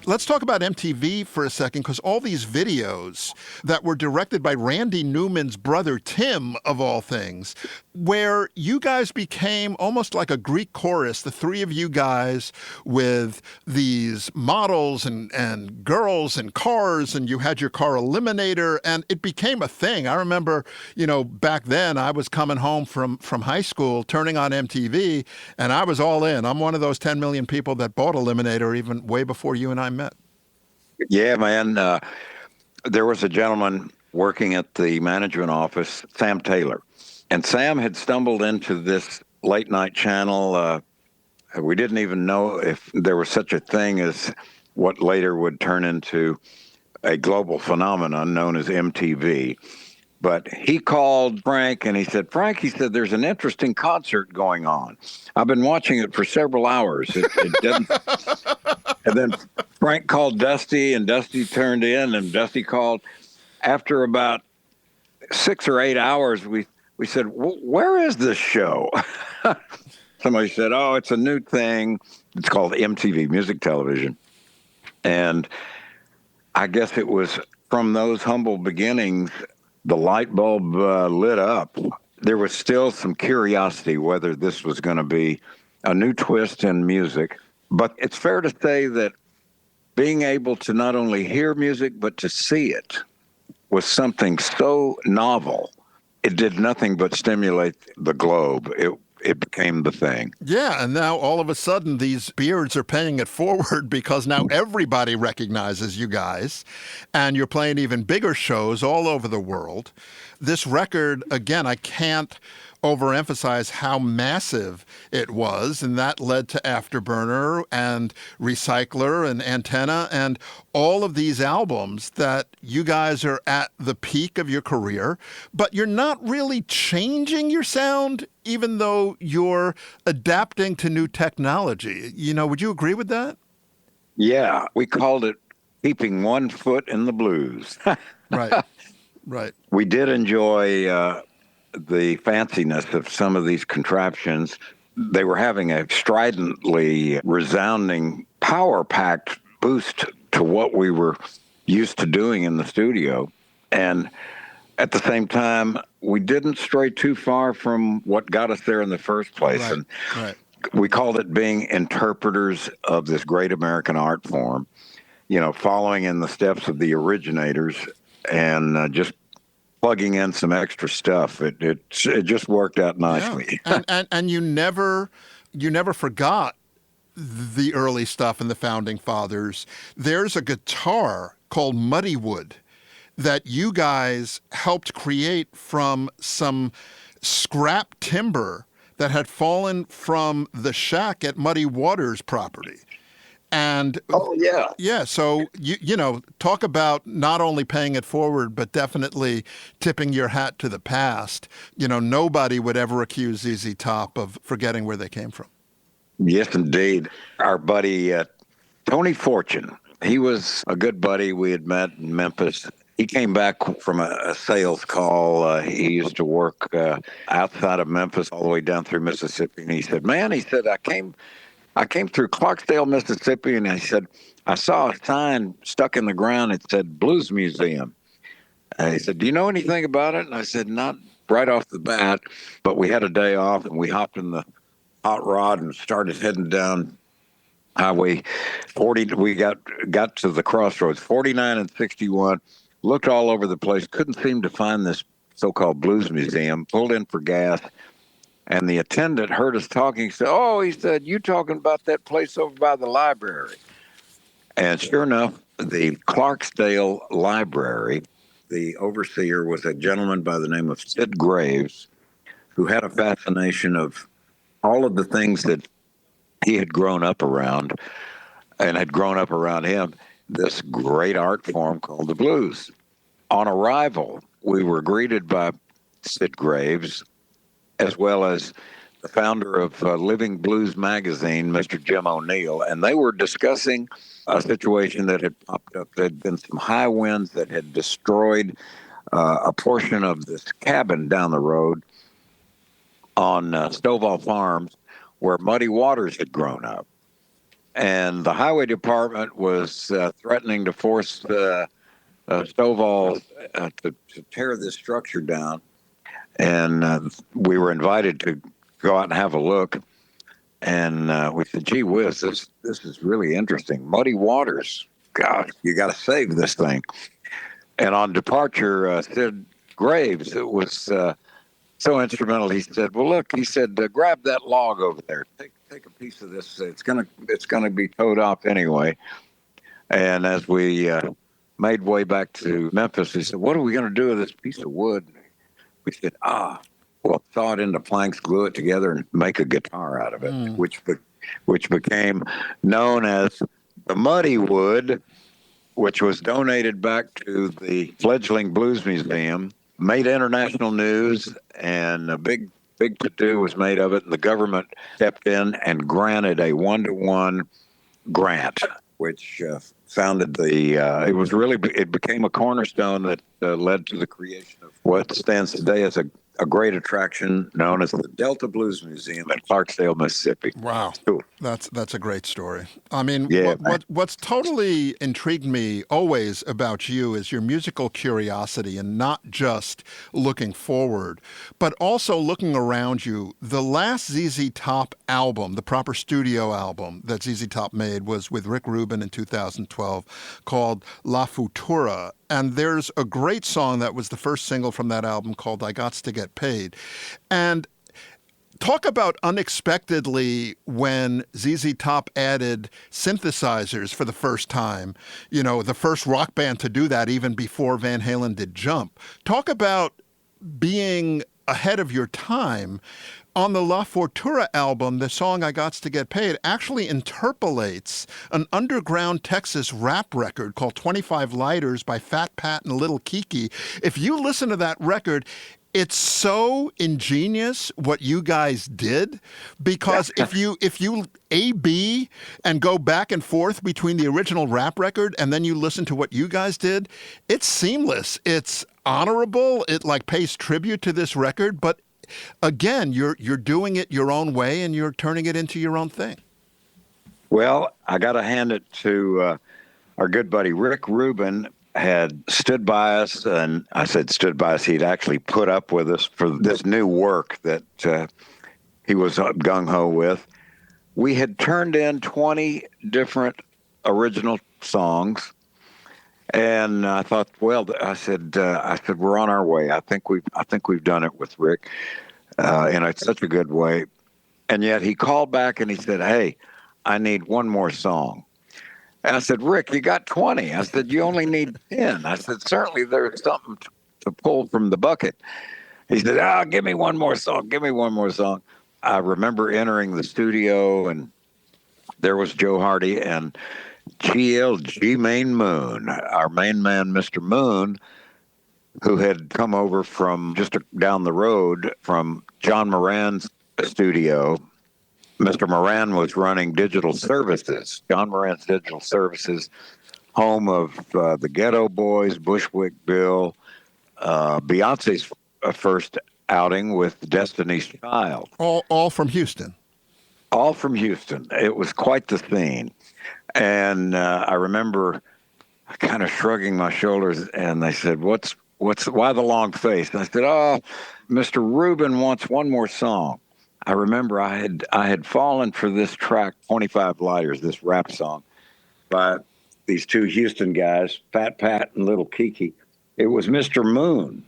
Let's talk about MTV for a second, because all these videos that were directed by Randy Newman's brother, Tim, of all things, where you guys became almost like a Greek chorus, the three of you guys with these models and girls and cars, and you had your car Eliminator, and it became a thing. I remember, back then I was coming home from high school, turning on MTV, and I was all in. I'm one of those 10 million people that bought Eliminator even way before you and I met. Yeah, man. There was a gentleman working at the management office, Sam Taylor. And Sam had stumbled into this late night channel. We didn't even know if there was such a thing as what later would turn into a global phenomenon known as MTV. But he called Frank and he said, there's an interesting concert going on. I've been watching it for several hours. It didn't. And then Frank called Dusty, and Dusty turned in, and Dusty called. After about 6 or 8 hours, we said, where is this show? Somebody said, oh, it's a new thing. It's called MTV, Music Television. And I guess it was from those humble beginnings, the light bulb lit up. There was still some curiosity whether this was going to be a new twist in music. But it's fair to say that being able to not only hear music, but to see it was something so novel. It did nothing but stimulate the globe. It became the thing. Yeah, and now all of a sudden these beards are paying it forward because now everybody recognizes you guys, and you're playing even bigger shows all over the world. This record, again, I can't overemphasize how massive it was, and that led to Afterburner and Recycler and Antenna and all of these albums that you guys are at the peak of your career, but you're not really changing your sound even though you're adapting to new technology. Would you agree with that? Yeah, we called it keeping one foot in the blues. Right. We did enjoy the fanciness of some of these contraptions. They were having a stridently resounding, power-packed boost to what we were used to doing in the studio. And at the same time, we didn't stray too far from what got us there in the first place. Right. We called it being interpreters of this great American art form, following in the steps of the originators and just plugging in some extra stuff. It just worked out nicely. Yeah. And you never forgot the early stuff in the Founding Fathers. There's a guitar called Muddy Wood that you guys helped create from some scrap timber that had fallen from the shack at Muddy Waters property. And Oh, yeah. yeah, so you know, talk about not only paying it forward, but definitely tipping your hat to the past. You know, nobody would ever accuse ZZ Top of forgetting where they came from. Yes, indeed. Our buddy Tony Fortune, he was a good buddy we had met in Memphis. He came back from a sales call. He used to work outside of Memphis all the way down through Mississippi. And he said, man, he said, I came through Clarksdale, Mississippi, and he said, I saw a sign stuck in the ground. It said Blues Museum. And he said, do you know anything about it? And I said, not right off the bat, but we had a day off, and we hopped in the hot rod and started heading down Highway 40. We got to the crossroads, 49 and 61, looked all over the place, couldn't seem to find this so-called Blues Museum, pulled in for gas. And the attendant heard us talking. He said, oh, he said, you talking about that place over by the library. And sure enough, the Clarksdale Library, the overseer was a gentleman by the name of Sid Graves, who had a fascination of all of the things that he had grown up around and had grown up around him, this great art form called the blues. On arrival, we were greeted by Sid Graves, as well as the founder of Living Blues magazine, Mr. Jim O'Neill, and they were discussing a situation that had popped up. There had been some high winds that had destroyed a portion of this cabin down the road on Stovall Farms, where Muddy Waters had grown up. And the highway department was threatening to force Stovall to tear this structure down. And we were invited to go out and have a look. And we said, gee whiz, this is really interesting. Muddy Waters, gosh, you got to save this thing. And on departure, Sid Graves, it was so instrumental. He said, well, look, he said, grab that log over there. Take a piece of this. It's gonna be towed off anyway. And as we made way back to Memphis, he said, what are we going to do with this piece of wood? We said, well, saw it into planks, glue it together, and make a guitar out of it, which became known as the Muddy Wood, which was donated back to the fledgling Blues Museum, made international news, and a big to-do was made of it, and the government stepped in and granted a 1-to-1 grant, which founded it became a cornerstone that led to the creation of what stands today as a great attraction known as the Delta Blues Museum in Clarksdale, Mississippi. Wow. Cool. That's a great story. I mean, Yeah, what's totally intrigued me always about you is your musical curiosity, and not just looking forward, but also looking around you. The last ZZ Top album, the proper studio album that ZZ Top made, was with Rick Rubin in 2012 called La Futura. And there's a great song that was the first single from that album called I Gots to Get Paid. And talk about unexpectedly when ZZ Top added synthesizers for the first time, you know, the first rock band to do that even before Van Halen did Jump. Talk about being ahead of your time. On the La Futura album, the song I Gots to Get Paid actually interpolates an underground Texas rap record called 25 Lighters by Fat Pat and Little Kiki. If you listen to that record, it's so ingenious what you guys did, because if you A-B and go back and forth between the original rap record and then you listen to what you guys did, it's seamless. It's honorable. It like pays tribute to this record, but again, you're doing it your own way and you're turning it into your own thing. Well, I got to hand it to our good buddy Rick Rubin. Had stood by us, and I said stood by us. He'd actually put up with us for this new work that he was gung-ho with. We had turned in 20 different original songs, and I thought, well, I said we're on our way. I think we've done it with Rick in such a good way. And yet he called back and he said, hey, I need one more song. And I said, Rick, you got 20. I said, you only need 10. I said, certainly there's something to pull from the bucket. He said, give me one more song. Give me one more song. I remember entering the studio, and there was Joe Hardy and GLG Main Moon, our main man, Mr. Moon, who had come over from just down the road from John Moran's studio. Mr. Moran was running digital services, John Moran's digital services, home of the Ghetto Boys, Bushwick Bill, Beyonce's first outing with Destiny's Child. All from Houston. All from Houston. It was quite the scene. And I remember kind of shrugging my shoulders, and they said, why the long face? And I said, Mr. Rubin wants one more song. I remember I had fallen for this track, 25 Lighters, this rap song by these two Houston guys, Fat Pat and Little Kiki. It was Mr. Moon,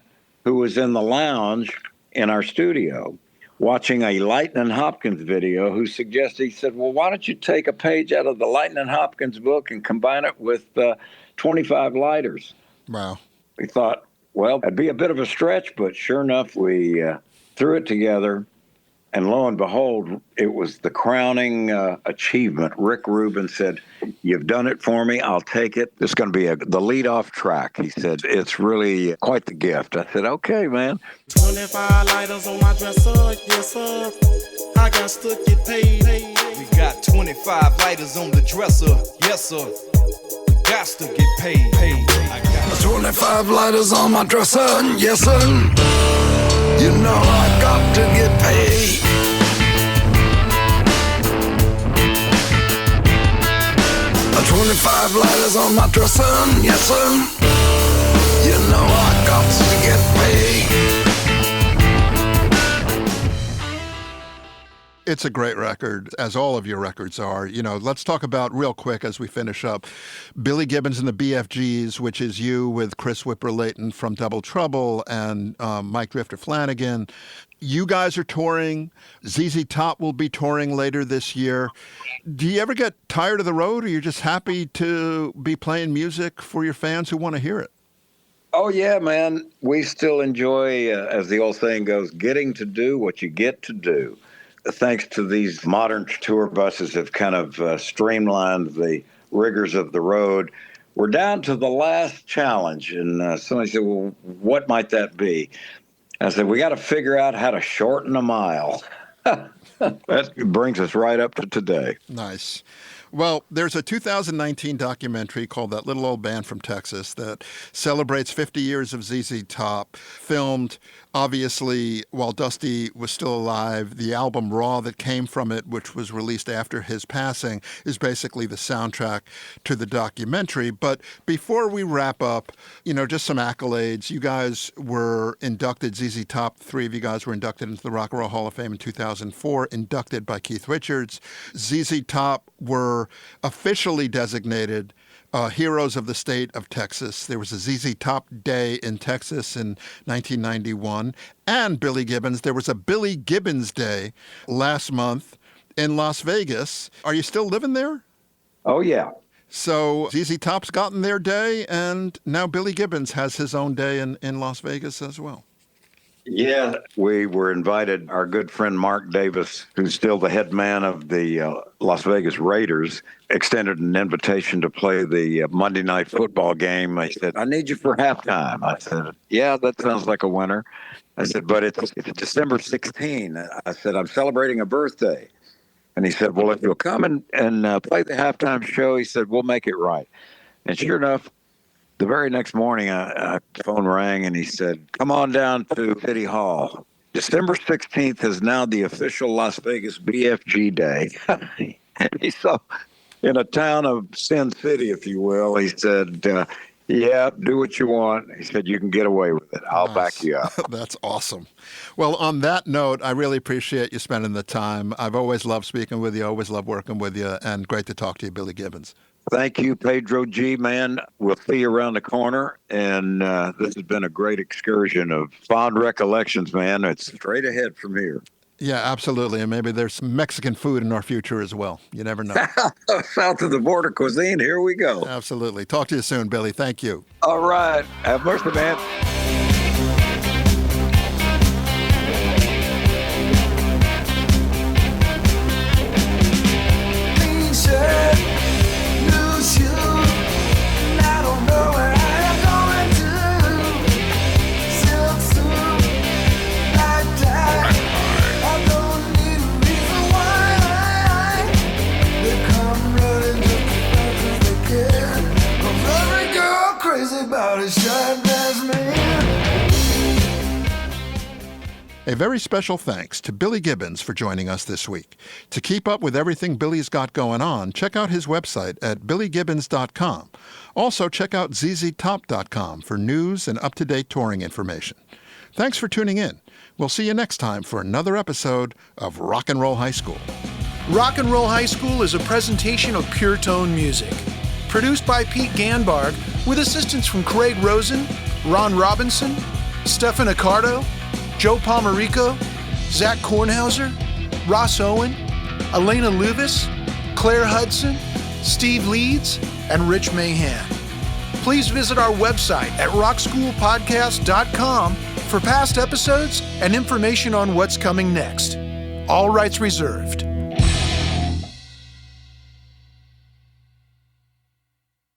who was in the lounge in our studio watching a Lightnin' Hopkins video, who suggested, he said, well, why don't you take a page out of the Lightnin' Hopkins book and combine it with 25 Lighters? Wow. We thought, well, it'd be a bit of a stretch, but sure enough, we threw it together. And lo and behold, it was the crowning achievement. Rick Rubin said, you've done it for me. I'll take it. It's going to be the lead-off track. He said, it's really quite the gift. I said, okay, man. 25 lighters on my dresser, yes, sir. I got to get paid. We got 25 lighters on the dresser, yes, sir. We got to get paid. 25 lighters on my dresser, yes, sir. You know I got to get paid. 25 lighters on my dresser, yes, sir. You know I got to get paid. It's a great record, as all of your records are. You know, let's talk about real quick as we finish up, Billy Gibbons and the BFGs, which is you with Chris Whipper-Layton from Double Trouble and Mike Drifter Flanagan. You guys are touring. ZZ Top will be touring later this year. Do you ever get tired of the road, or you're just happy to be playing music for your fans who want to hear it? Oh, yeah, man. We still enjoy, as the old saying goes, getting to do what you get to do. Thanks to these modern tour buses have kind of streamlined the rigors of the road. We're down to the last challenge. And somebody said, well, what might that be? I said, we got to figure out how to shorten a mile. That brings us right up to today. Nice. Well, there's a 2019 documentary called That Little Old Band from Texas that celebrates 50 years of ZZ Top, filmed obviously while Dusty was still alive. The album Raw that came from it, which was released after his passing, is basically the soundtrack to the documentary. But before we wrap up, you know, just some accolades. You guys were inducted, ZZ Top, three of you guys were inducted into the Rock and Roll Hall of Fame in 2004, inducted by Keith Richards. ZZ Top were officially designated Heroes of the State of Texas. There was a ZZ Top Day in Texas in 1991. And Billy Gibbons, there was a Billy Gibbons Day last month in Las Vegas. Are you still living there? Oh, yeah. So ZZ Top's gotten their day, and now Billy Gibbons has his own day in Las Vegas as well. Yeah, we were invited. Our good friend Mark Davis, who's still the head man of the Las Vegas Raiders, extended an invitation to play the Monday Night Football game. I said, I need you for halftime. I said, yeah, that sounds like a winner. I said, but it's December 16. I said, I'm celebrating a birthday. And he said, well, if you'll come and play the halftime show, he said, we'll make it right. And sure enough, the very next morning, the phone rang, and he said, come on down to City Hall. December 16th is now the official Las Vegas BFG Day. So, in a town of Sin City, if you will, he said, yeah, do what you want. He said, you can get away with it. I'll back you up. That's awesome. Well, on that note, I really appreciate you spending the time. I've always loved speaking with you, always loved working with you, and great to talk to you, Billy Gibbons. Thank you, Pedro G, man. We'll see you around the corner. And this has been a great excursion of fond recollections, man. It's straight ahead from here. Yeah, absolutely. And maybe there's some Mexican food in our future as well. You never know. South of the border cuisine, here we go. Absolutely. Talk to you soon, Billy. Thank you. All right. Have mercy, man. Clean shirt, new shoes, and I don't know where I am going to. Silk suit, black tie, I don't need a reason why. They come running just as fast as they can. 'Cause every girl crazy about a shine dress man. A very special thanks to Billy Gibbons for joining us this week. To keep up with everything Billy's got going on, check out his website at billygibbons.com. Also, check out zztop.com for news and up-to-date touring information. Thanks for tuning in. We'll see you next time for another episode of Rock and Roll High School. Rock and Roll High School is a presentation of Pure Tone Music. Produced by Pete Ganbarg, with assistance from Craig Rosen, Ron Robinson, Stefan Accardo, Joe Palmerico, Zach Kornhauser, Ross Owen, Elena Luvis, Claire Hudson, Steve Leeds, and Rich Mahan. Please visit our website at rockschoolpodcast.com for past episodes and information on what's coming next. All rights reserved.